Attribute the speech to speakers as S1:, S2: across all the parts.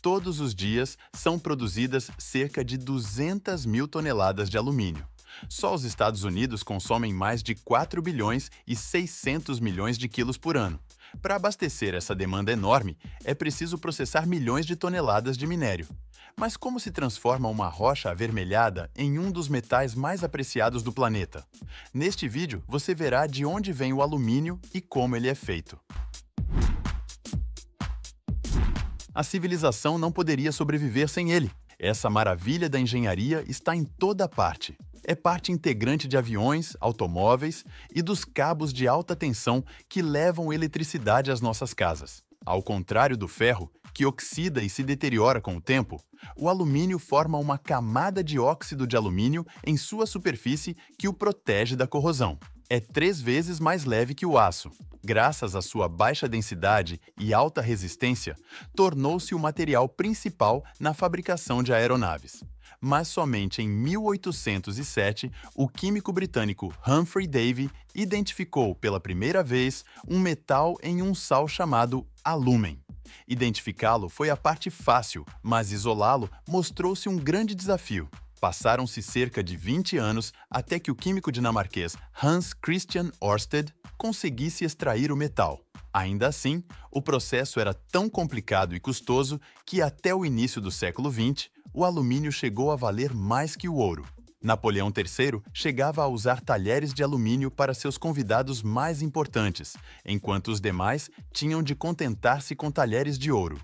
S1: Todos os dias são produzidas cerca de 200 mil toneladas de alumínio. Só os Estados Unidos consomem mais de 4 bilhões e 600 milhões de quilos por ano. Para abastecer essa demanda enorme, é preciso processar milhões de toneladas de minério. Mas como se transforma uma rocha avermelhada em um dos metais mais apreciados do planeta? Neste vídeo, você verá de onde vem o alumínio e como ele é feito. A civilização não poderia sobreviver sem ele. Essa maravilha da engenharia está em toda parte. É parte integrante de aviões, automóveis e dos cabos de alta tensão que levam eletricidade às nossas casas. Ao contrário do ferro, que oxida e se deteriora com o tempo, o alumínio forma uma camada de óxido de alumínio em sua superfície que o protege da corrosão. É 3 vezes mais leve que o aço. Graças à sua baixa densidade e alta resistência, tornou-se o material principal na fabricação de aeronaves. Mas somente em 1807, o químico britânico Humphry Davy identificou pela primeira vez um metal em um sal chamado alúmen. Identificá-lo foi a parte fácil, mas isolá-lo mostrou-se um grande desafio. Passaram-se cerca de 20 anos até que o químico dinamarquês Hans Christian Ørsted conseguisse extrair o metal. Ainda assim, o processo era tão complicado e custoso que até o início do século XX, o alumínio chegou a valer mais que o ouro. Napoleão III chegava a usar talheres de alumínio para seus convidados mais importantes, enquanto os demais tinham de contentar-se com talheres de ouro.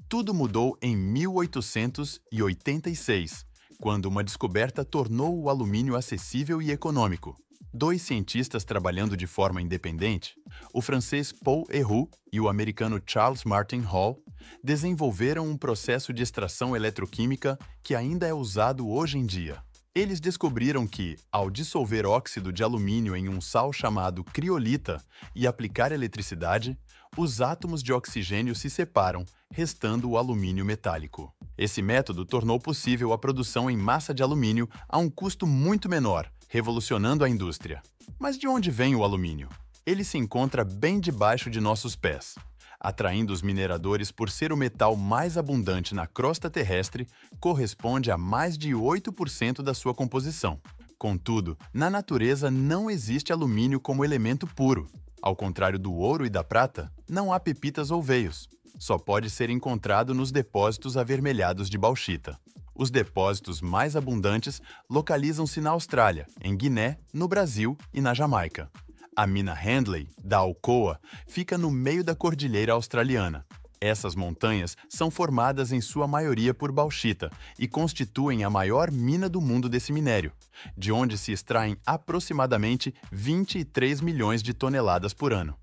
S1: Tudo mudou em 1886, quando uma descoberta tornou o alumínio acessível e econômico. 2 cientistas trabalhando de forma independente, o francês Paul Héroult e o americano Charles Martin Hall, desenvolveram um processo de extração eletroquímica que ainda é usado hoje em dia. Eles descobriram que, ao dissolver óxido de alumínio em um sal chamado criolita e aplicar eletricidade, os átomos de oxigênio se separam, restando o alumínio metálico. Esse método tornou possível a produção em massa de alumínio a um custo muito menor, revolucionando a indústria. Mas de onde vem o alumínio? Ele se encontra bem debaixo de nossos pés. Atraindo os mineradores por ser o metal mais abundante na crosta terrestre, corresponde a mais de 8% da sua composição. Contudo, na natureza não existe alumínio como elemento puro. Ao contrário do ouro e da prata, não há pepitas ou veios. Só pode ser encontrado nos depósitos avermelhados de bauxita. Os depósitos mais abundantes localizam-se na Austrália, em Guiné, no Brasil e na Jamaica. A mina Handley, da Alcoa, fica no meio da cordilheira australiana. Essas montanhas são formadas em sua maioria por bauxita e constituem a maior mina do mundo desse minério, de onde se extraem aproximadamente 23 milhões de toneladas por ano.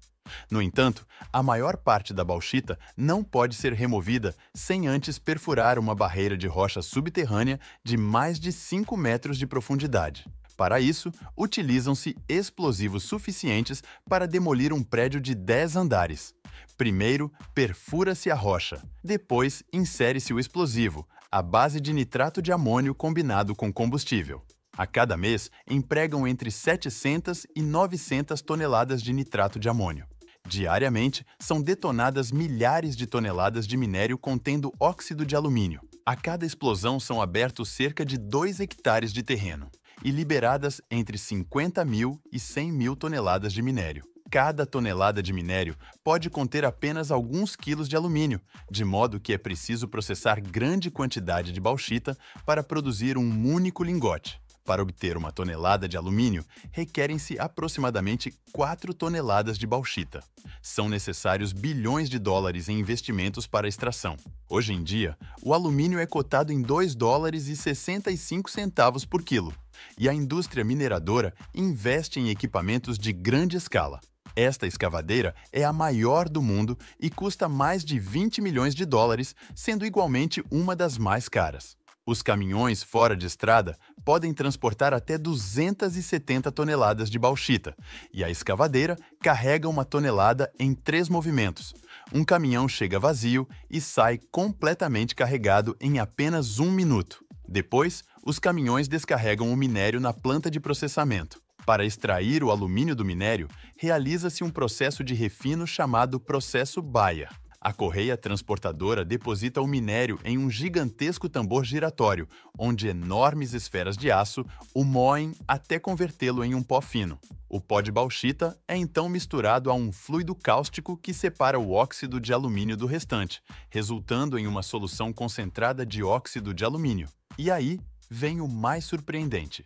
S1: No entanto, a maior parte da bauxita não pode ser removida sem antes perfurar uma barreira de rocha subterrânea de mais de 5 metros de profundidade. Para isso, utilizam-se explosivos suficientes para demolir um prédio de 10 andares. Primeiro, perfura-se a rocha. Depois, insere-se o explosivo, à base de nitrato de amônio combinado com combustível. A cada mês, empregam entre 700 e 900 toneladas de nitrato de amônio. Diariamente, são detonadas milhares de toneladas de minério contendo óxido de alumínio. A cada explosão são abertos cerca de 2 hectares de terreno e liberadas entre 50 mil e 100 mil toneladas de minério. Cada tonelada de minério pode conter apenas alguns quilos de alumínio, de modo que é preciso processar grande quantidade de bauxita para produzir um único lingote. Para obter uma tonelada de alumínio, requerem-se aproximadamente 4 toneladas de bauxita. São necessários bilhões de dólares em investimentos para a extração. Hoje em dia, o alumínio é cotado em $2,65 por quilo, e a indústria mineradora investe em equipamentos de grande escala. Esta escavadeira é a maior do mundo e custa mais de 20 milhões de dólares, sendo igualmente uma das mais caras. Os caminhões fora de estrada podem transportar até 270 toneladas de bauxita, e a escavadeira carrega 1 tonelada em 3 movimentos. Um caminhão chega vazio e sai completamente carregado em apenas 1 minuto. Depois, os caminhões descarregam o minério na planta de processamento. Para extrair o alumínio do minério, realiza-se um processo de refino chamado processo Baia. A correia transportadora deposita o minério em um gigantesco tambor giratório, onde enormes esferas de aço o moem até convertê-lo em um pó fino. O pó de bauxita é então misturado a um fluido cáustico que separa o óxido de alumínio do restante, resultando em uma solução concentrada de óxido de alumínio. E aí vem o mais surpreendente.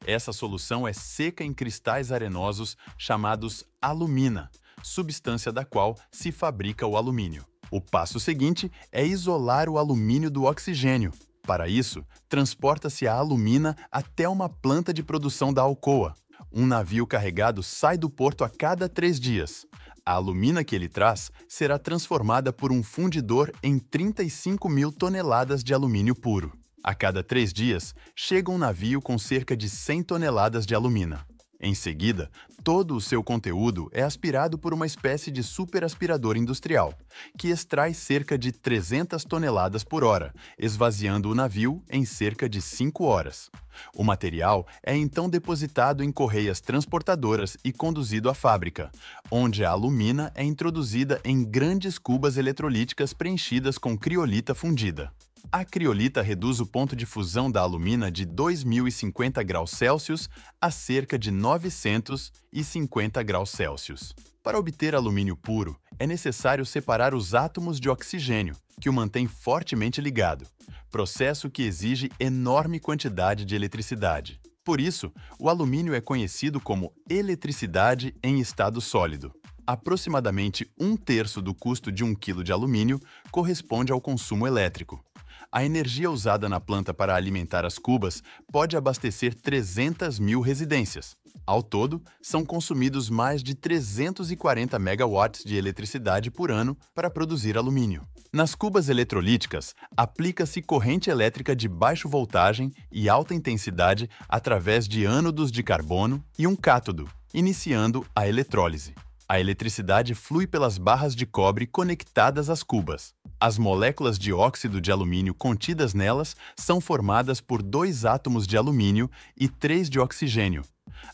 S1: Essa solução é seca em cristais arenosos chamados alumina, substância da qual se fabrica o alumínio. O passo seguinte é isolar o alumínio do oxigênio. Para isso, transporta-se a alumina até uma planta de produção da Alcoa. Um navio carregado sai do porto a cada 3 dias. A alumina que ele traz será transformada por um fundidor em 35 mil toneladas de alumínio puro. A cada 3 dias, chega um navio com cerca de 100 toneladas de alumina. Em seguida, todo o seu conteúdo é aspirado por uma espécie de superaspirador industrial, que extrai cerca de 300 toneladas por hora, esvaziando o navio em cerca de 5 horas. O material é então depositado em correias transportadoras e conduzido à fábrica, onde a alumina é introduzida em grandes cubas eletrolíticas preenchidas com criolita fundida. A criolita reduz o ponto de fusão da alumina de 2.050 graus Celsius a cerca de 950 graus Celsius. Para obter alumínio puro, é necessário separar os átomos de oxigênio, que o mantém fortemente ligado, processo que exige enorme quantidade de eletricidade. Por isso, o alumínio é conhecido como eletricidade em estado sólido. Aproximadamente 1/3 do custo de 1 kg de alumínio corresponde ao consumo elétrico. A energia usada na planta para alimentar as cubas pode abastecer 300 mil residências. Ao todo, são consumidos mais de 340 megawatts de eletricidade por ano para produzir alumínio. Nas cubas eletrolíticas, aplica-se corrente elétrica de baixa voltagem e alta intensidade através de ânodos de carbono e um cátodo, iniciando a eletrólise. A eletricidade flui pelas barras de cobre conectadas às cubas. As moléculas de óxido de alumínio contidas nelas são formadas por 2 átomos de alumínio e 3 de oxigênio.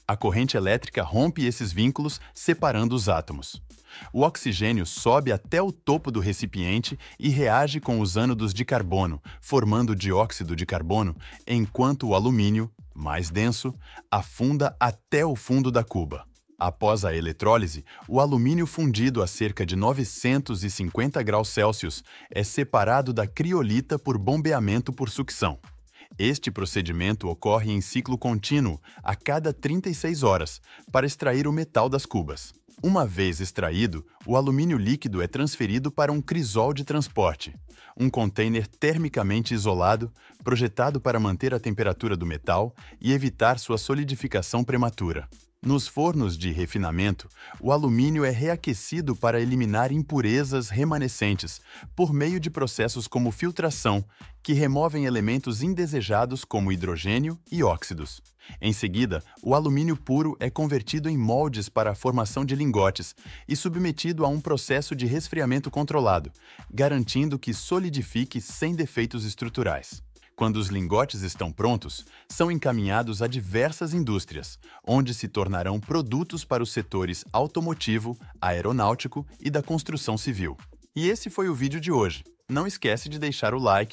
S1: A corrente elétrica rompe esses vínculos, separando os átomos. O oxigênio sobe até o topo do recipiente e reage com os ânodos de carbono, formando dióxido de carbono, enquanto o alumínio, mais denso, afunda até o fundo da cuba. Após a eletrólise, o alumínio fundido a cerca de 950 graus Celsius é separado da criolita por bombeamento por sucção. Este procedimento ocorre em ciclo contínuo, a cada 36 horas, para extrair o metal das cubas. Uma vez extraído, o alumínio líquido é transferido para um crisol de transporte, um container termicamente isolado, projetado para manter a temperatura do metal e evitar sua solidificação prematura. Nos fornos de refinamento, o alumínio é reaquecido para eliminar impurezas remanescentes por meio de processos como filtração, que removem elementos indesejados como hidrogênio e óxidos. Em seguida, o alumínio puro é convertido em moldes para a formação de lingotes e submetido a um processo de resfriamento controlado, garantindo que solidifique sem defeitos estruturais. Quando os lingotes estão prontos, são encaminhados a diversas indústrias, onde se tornarão produtos para os setores automotivo, aeronáutico e da construção civil. E esse foi o vídeo de hoje. Não esquece de deixar o like